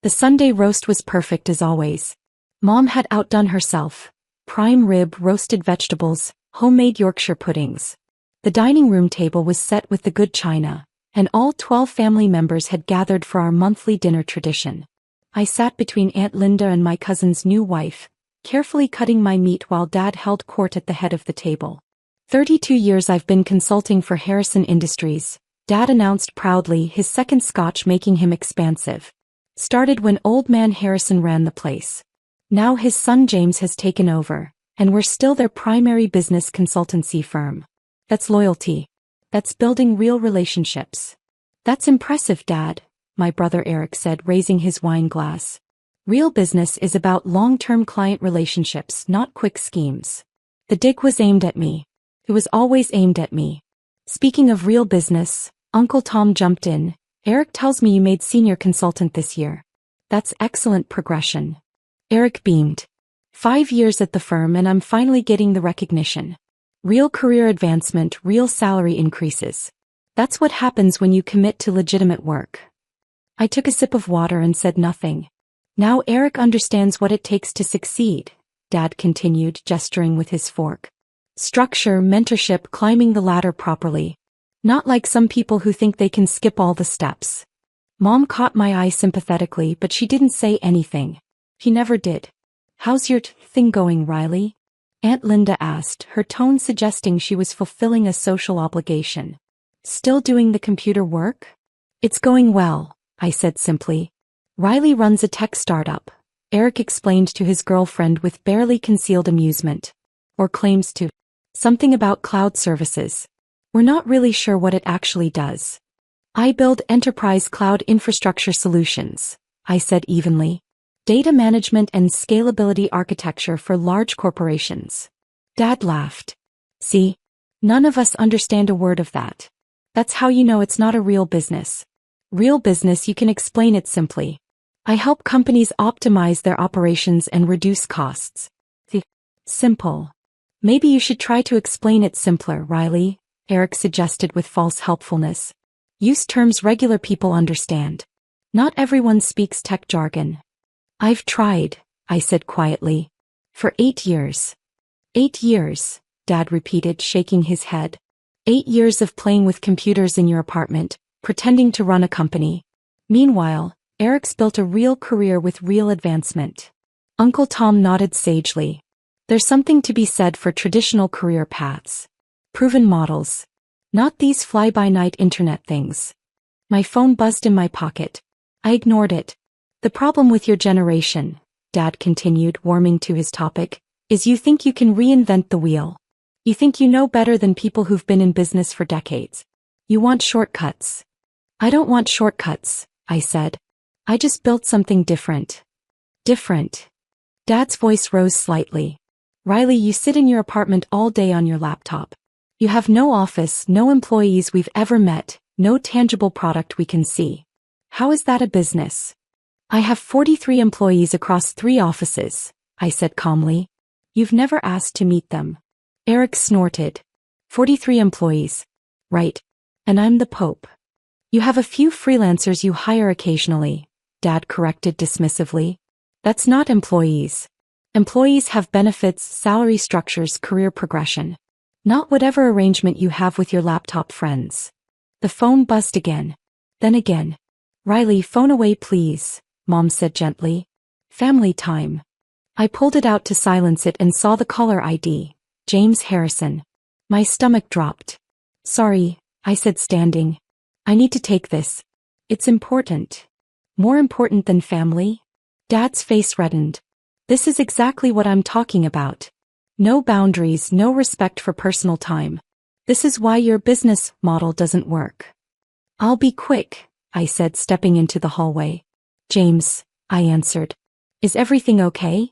The Sunday roast was perfect as always. Mom had outdone herself. Prime rib, roasted vegetables, homemade Yorkshire puddings. The dining room table was set with the good china, and all 12 family members had gathered for our monthly dinner tradition. I sat between Aunt Linda and my cousin's new wife, carefully cutting my meat while Dad held court at the head of the table. 32 years I've been consulting for Harrison Industries, Dad announced proudly, his second scotch making him expansive. Started when old man Harrison ran the place. Now his son James has taken over, and we're still their primary business consultancy firm. That's loyalty. That's building real relationships. That's impressive, Dad, my brother Eric said, raising his wine glass. Real business is about long-term client relationships, not quick schemes. The dig was aimed at me. It was always aimed at me. Speaking of real business, Uncle Tom jumped in. Eric tells me you made senior consultant this year. That's excellent progression. Eric beamed. 5 years at the firm and I'm finally getting the recognition. Real career advancement, real salary increases. That's what happens when you commit to legitimate work. I took a sip of water and said nothing. Now Eric understands what it takes to succeed, Dad continued, gesturing with his fork. Structure, mentorship, climbing the ladder properly. Not like some people who think they can skip all the steps. Mom caught my eye sympathetically, but she didn't say anything. He never did. How's your thing going, Riley? Aunt Linda asked, her tone suggesting she was fulfilling a social obligation. Still doing the computer work? It's going well, I said simply. Riley runs a tech startup, Eric explained to his girlfriend with barely concealed amusement. Or claims to. Something about cloud services. We're not really sure what it actually does. I build enterprise cloud infrastructure solutions, I said evenly. Data management and scalability architecture for large corporations. Dad laughed. See? None of us understand a word of that. That's how you know it's not a real business. Real business, you can explain it simply. I help companies optimize their operations and reduce costs. Simple. Maybe you should try to explain it simpler, Riley, Eric suggested with false helpfulness. Use terms regular people understand. Not everyone speaks tech jargon. I've tried, I said quietly. For 8 years. 8 years, Dad repeated, shaking his head. 8 years of playing with computers in your apartment, pretending to run a company. Meanwhile, Eric's built a real career with real advancement. Uncle Tom nodded sagely. There's something to be said for traditional career paths. Proven models. Not these fly-by-night internet things. My phone buzzed in my pocket. I ignored it. The problem with your generation, Dad continued, warming to his topic, is you think you can reinvent the wheel. You think you know better than people who've been in business for decades. You want shortcuts. I don't want shortcuts, I said. I just built something different. Different. Dad's voice rose slightly. Riley, you sit in your apartment all day on your laptop. You have no office, no employees we've ever met, no tangible product we can see. How is that a business? I have 43 employees across 3 offices, I said calmly. You've never asked to meet them. Eric snorted. 43 employees. Right. And I'm the Pope. You have a few freelancers you hire occasionally, Dad corrected dismissively. That's not employees. Employees have benefits, salary structures, career progression. Not whatever arrangement you have with your laptop friends. The phone buzzed again. Then again. Riley, phone away please, Mom said gently. Family time. I pulled it out to silence it and saw the caller ID. James Harrison. My stomach dropped. Sorry, I said standing. I need to take this. It's important. More important than family? Dad's face reddened. This is exactly what I'm talking about. No boundaries, no respect for personal time. This is why your business model doesn't work. I'll be quick, I said, stepping into the hallway. James, I answered. Is everything okay?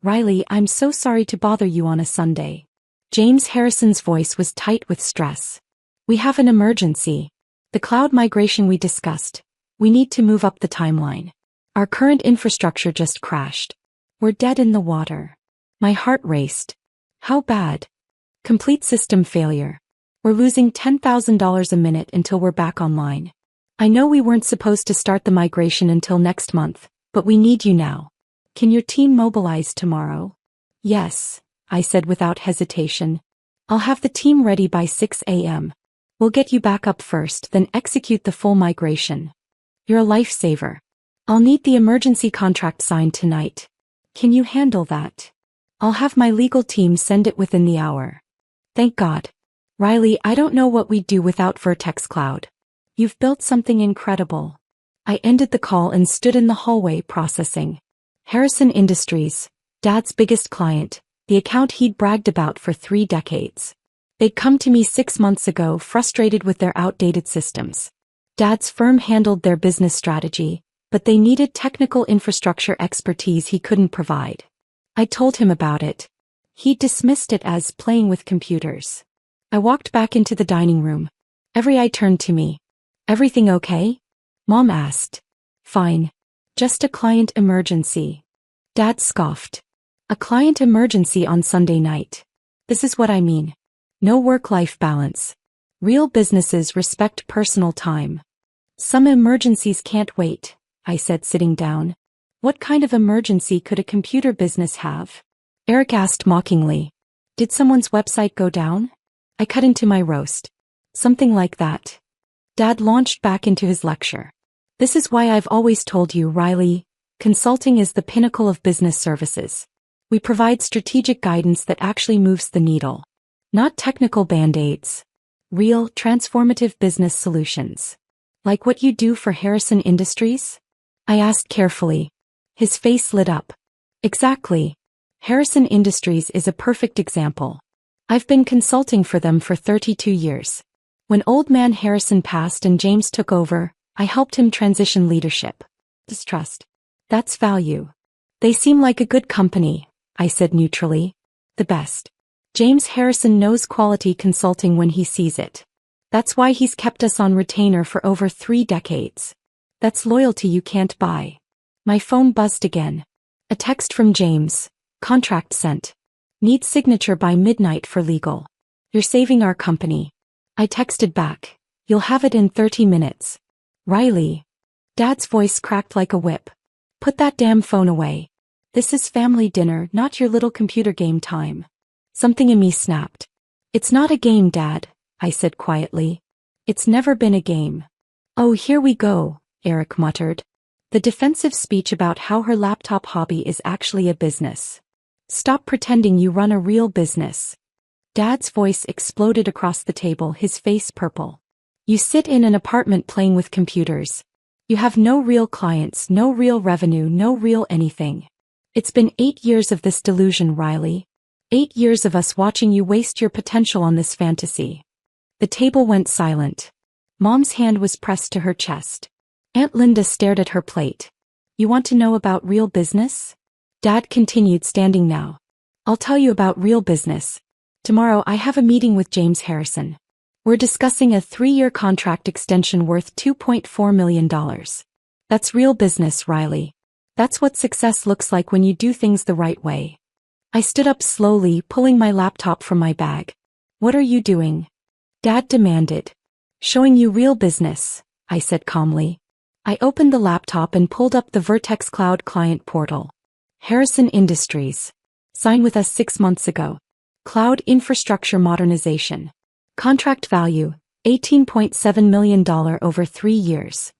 Riley, I'm so sorry to bother you on a Sunday. James Harrison's voice was tight with stress. We have an emergency. The cloud migration we discussed. We need to move up the timeline. Our current infrastructure just crashed. We're dead in the water. My heart raced. How bad? Complete system failure. We're losing $10,000 a minute until we're back online. I know we weren't supposed to start the migration until next month, But we need you now. Can your team mobilize tomorrow? Yes, I said without hesitation. I'll have the team ready by 6 a.m. We'll get you back up first, then execute the full migration. You're a lifesaver. I'll need the emergency contract signed tonight. Can you handle that? I'll have my legal team send it within the hour. Thank God. Riley, I don't know what we'd do without Vertex Cloud. You've built something incredible. I ended the call and stood in the hallway processing. Harrison Industries, Dad's biggest client, the account he'd bragged about for 3 decades. They'd come to me 6 months ago frustrated with their outdated systems. Dad's firm handled their business strategy, but they needed technical infrastructure expertise he couldn't provide. I told him about it. He dismissed it as playing with computers. I walked back into the dining room. Every eye turned to me. Everything okay? Mom asked. Fine. Just a client emergency. Dad scoffed. A client emergency on Sunday night. This is what I mean. No work-life balance. Real businesses respect personal time. Some emergencies can't wait, I said sitting down. What kind of emergency could a computer business have? Eric asked mockingly. Did someone's website go down? I cut into my roast. Something like that. Dad launched back into his lecture. This is why I've always told you, Riley, consulting is the pinnacle of business services. We provide strategic guidance that actually moves the needle. Not technical band-aids. Real, transformative business solutions. Like what you do for Harrison Industries? I asked carefully. His face lit up. Exactly. Harrison Industries is a perfect example. I've been consulting for them for 32 years. When old man Harrison passed and James took over, I helped him transition leadership. Distrust. That's value. They seem like a good company, I said neutrally. The best. James Harrison knows quality consulting when he sees it. That's why he's kept us on retainer for over 3 decades. That's loyalty you can't buy. My phone buzzed again. A text from James. Contract sent. Need signature by midnight for legal. You're saving our company. I texted back. You'll have it in 30 minutes. Riley. Dad's voice cracked like a whip. Put that damn phone away. This is family dinner, not your little computer game time. Something in me snapped. It's not a game, Dad, I said quietly. It's never been a game. Oh, here we go, Eric muttered. The defensive speech about how her laptop hobby is actually a business. Stop pretending you run a real business. Dad's voice exploded across the table, his face purple. You sit in an apartment playing with computers. You have no real clients, no real revenue, no real anything. It's been 8 years of this delusion, Riley. 8 years of us watching you waste your potential on this fantasy. The table went silent. Mom's hand was pressed to her chest. Aunt Linda stared at her plate. You want to know about real business? Dad continued, standing now. I'll tell you about real business. Tomorrow I have a meeting with James Harrison. We're discussing a 3-year contract extension worth $2.4 million. That's real business, Riley. That's what success looks like when you do things the right way. I stood up slowly, pulling my laptop from my bag. What are you doing? Dad demanded. Showing you real business, I said calmly. I opened the laptop and pulled up the Vertex Cloud client portal. Harrison Industries. Signed with us 6 months ago. Cloud infrastructure modernization. Contract value, $18.7 million over 3 years.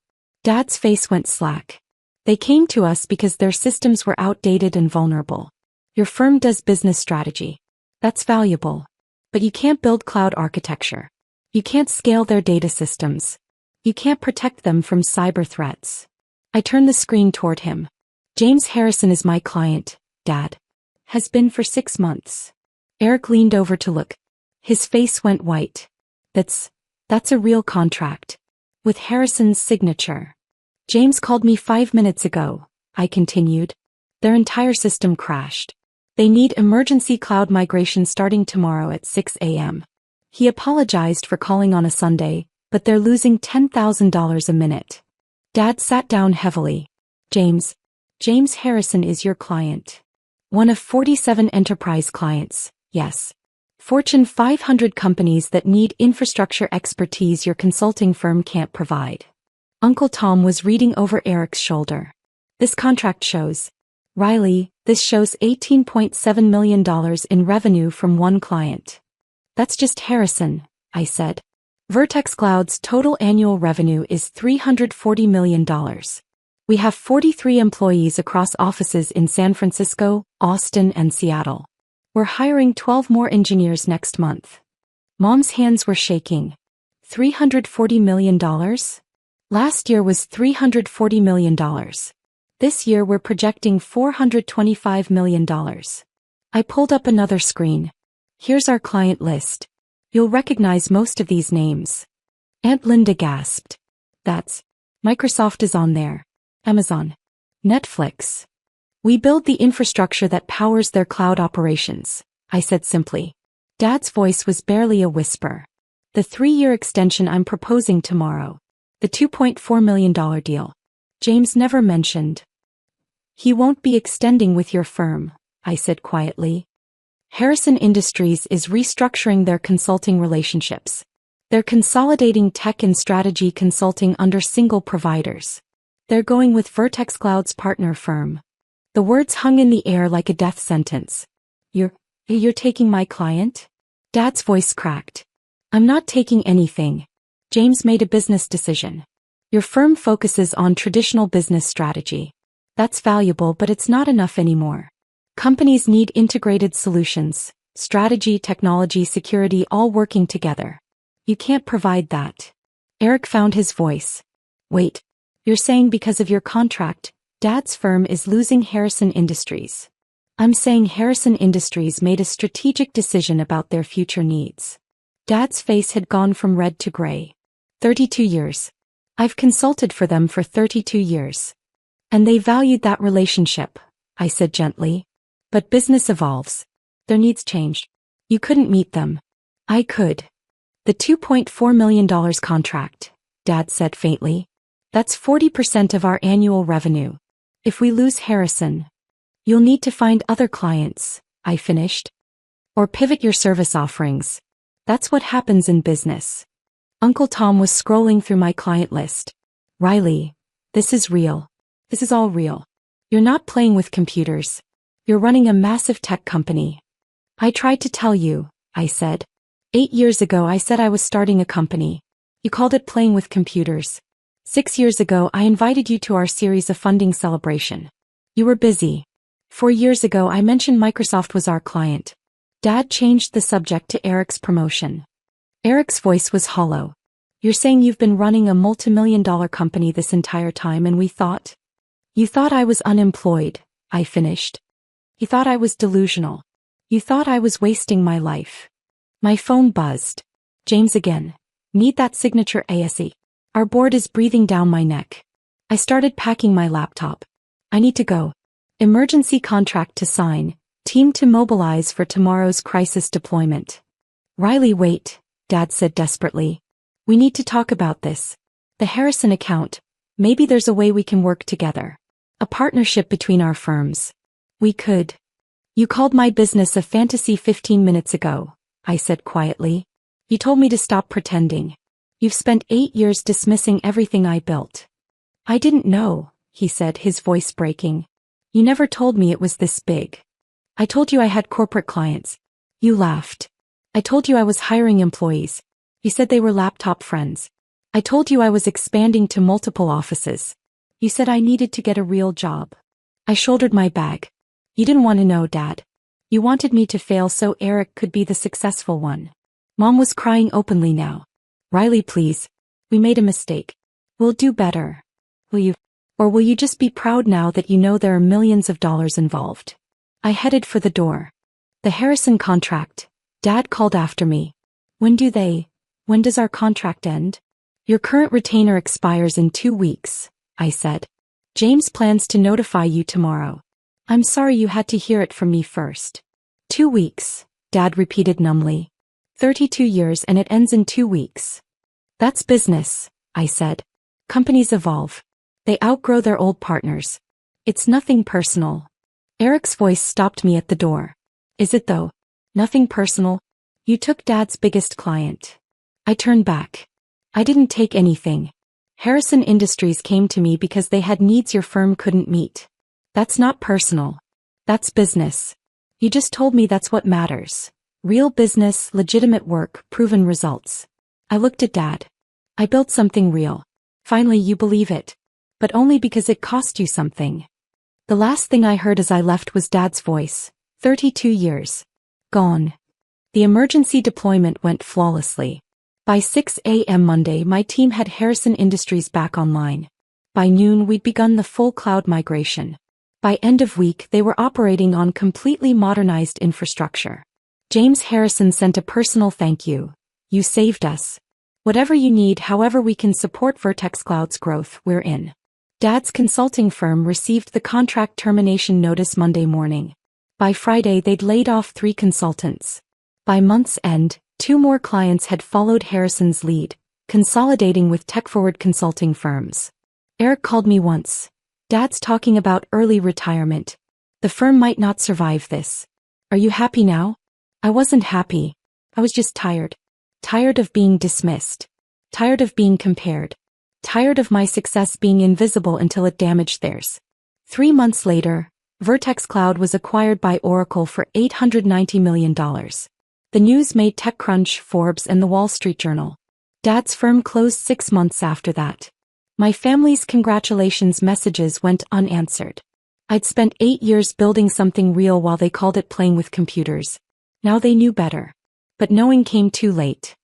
Dad's face went slack. They came to us because their systems were outdated and vulnerable. Your firm does business strategy. That's valuable. But you can't build cloud architecture. You can't scale their data systems. You can't protect them from cyber threats. I turned the screen toward him. James Harrison is my client, Dad. Has been for 6 months. Eric leaned over to look. His face went white. That's a real contract. With Harrison's signature. James called me 5 minutes ago, I continued. Their entire system crashed. They need emergency cloud migration starting tomorrow at 6 a.m. He apologized for calling on a Sunday, but they're losing $10,000 a minute. Dad sat down heavily. James Harrison is your client. One of 47 enterprise clients, yes. Fortune 500 companies that need infrastructure expertise your consulting firm can't provide. Uncle Tom was reading over Eric's shoulder. This contract shows. Riley, this shows $18.7 million in revenue from one client. That's just Harrison, I said. Vertex Cloud's total annual revenue is $340 million. We have 43 employees across offices in San Francisco, Austin, and Seattle. We're hiring 12 more engineers next month. Mom's hands were shaking. $340 million? Last year was $340 million. This year we're projecting $425 million. I pulled up another screen. Here's our client list. You'll recognize most of these names. Aunt Linda gasped. That's Microsoft is on there. Amazon. Netflix. We build the infrastructure that powers their cloud operations, I said simply. Dad's voice was barely a whisper. The 3-year extension I'm proposing tomorrow. The $2.4 million deal. James never mentioned. He won't be extending with your firm, I said quietly. Harrison Industries is restructuring their consulting relationships. They're consolidating tech and strategy consulting under single providers. They're going with Vertex Cloud's partner firm. The words hung in the air like a death sentence. You're taking my client? Dad's voice cracked. I'm not taking anything. James made a business decision. Your firm focuses on traditional business strategy. That's valuable, but it's not enough anymore. Companies need integrated solutions, strategy, technology, security, all working together. You can't provide that. Eric found his voice. Wait, you're saying because of your contract, Dad's firm is losing Harrison Industries? I'm saying Harrison Industries made a strategic decision about their future needs. Dad's face had gone from red to gray. 32 years. I've consulted for them for 32 years. And they valued that relationship, I said gently. But business evolves. Their needs changed. You couldn't meet them. I could. The $2.4 million contract, Dad said faintly. That's 40% of our annual revenue. If we lose Harrison, you'll need to find other clients, I finished. Or pivot your service offerings. That's what happens in business. Uncle Tom was scrolling through my client list. Riley, this is real. This is all real. You're not playing with computers. You're running a massive tech company. I tried to tell you, I said. 8 years ago I said I was starting a company. You called it playing with computers. 6 years ago I invited you to our series of funding celebration. You were busy. 4 years ago I mentioned Microsoft was our client. Dad changed the subject to Eric's promotion. Eric's voice was hollow. You're saying you've been running a multi-million-dollar company this entire time and we thought? You thought I was unemployed, I finished. You thought I was delusional. You thought I was wasting my life. My phone buzzed. James again. Need that signature ASE. Our board is breathing down my neck. I started packing my laptop. I need to go. Emergency contract to sign. Team to mobilize for tomorrow's crisis deployment. Riley, wait, Dad said desperately. We need to talk about this. The Harrison account. Maybe there's a way we can work together. A partnership between our firms. We could. You called my business a fantasy 15 minutes ago, I said quietly. You told me to stop pretending. You've spent 8 years dismissing everything I built. I didn't know, he said, his voice breaking. You never told me it was this big. I told you I had corporate clients. You laughed. I told you I was hiring employees. You said they were laptop friends. I told you I was expanding to multiple offices. You said I needed to get a real job. I shouldered my bag. You didn't want to know, Dad. You wanted me to fail so Eric could be the successful one. Mom was crying openly now. Riley, please. We made a mistake. We'll do better. Will you? Or will you just be proud now that you know there are millions of dollars involved? I headed for the door. The Harrison contract. Dad called after me. When does our contract end? Your current retainer expires in 2 weeks, I said. James plans to notify you tomorrow. I'm sorry you had to hear it from me first. 2 weeks, Dad repeated numbly. 32 years and it ends in 2 weeks. That's business, I said. Companies evolve. They outgrow their old partners. It's nothing personal. Eric's voice stopped me at the door. Is it though? Nothing personal? You took Dad's biggest client. I turned back. I didn't take anything. Harrison Industries came to me because they had needs your firm couldn't meet. That's not personal. That's business. You just told me that's what matters. Real business, legitimate work, proven results. I looked at Dad. I built something real. Finally you believe it. But only because it cost you something. The last thing I heard as I left was Dad's voice. 32 years. Gone. The emergency deployment went flawlessly. By 6 a.m. Monday my team had Harrison Industries back online. By noon we'd begun the full cloud migration. By end of week they were operating on completely modernized infrastructure. James Harrison sent a personal thank you. You saved us. Whatever you need, however we can support Vertex Cloud's growth, we're in. Dad's consulting firm received the contract termination notice Monday morning. By Friday they'd laid off 3 consultants. By month's end, 2 more clients had followed Harrison's lead, consolidating with tech-forward consulting firms. Eric called me once. Dad's talking about early retirement. The firm might not survive this. Are you happy now? I wasn't happy. I was just tired. Tired of being dismissed. Tired of being compared. Tired of my success being invisible until it damaged theirs. 3 months later, Vertex Cloud was acquired by Oracle for $890 million. The news made TechCrunch, Forbes, and the Wall Street Journal. Dad's firm closed 6 months after that. My family's congratulations messages went unanswered. I'd spent 8 years building something real while they called it playing with computers. Now they knew better. But knowing came too late.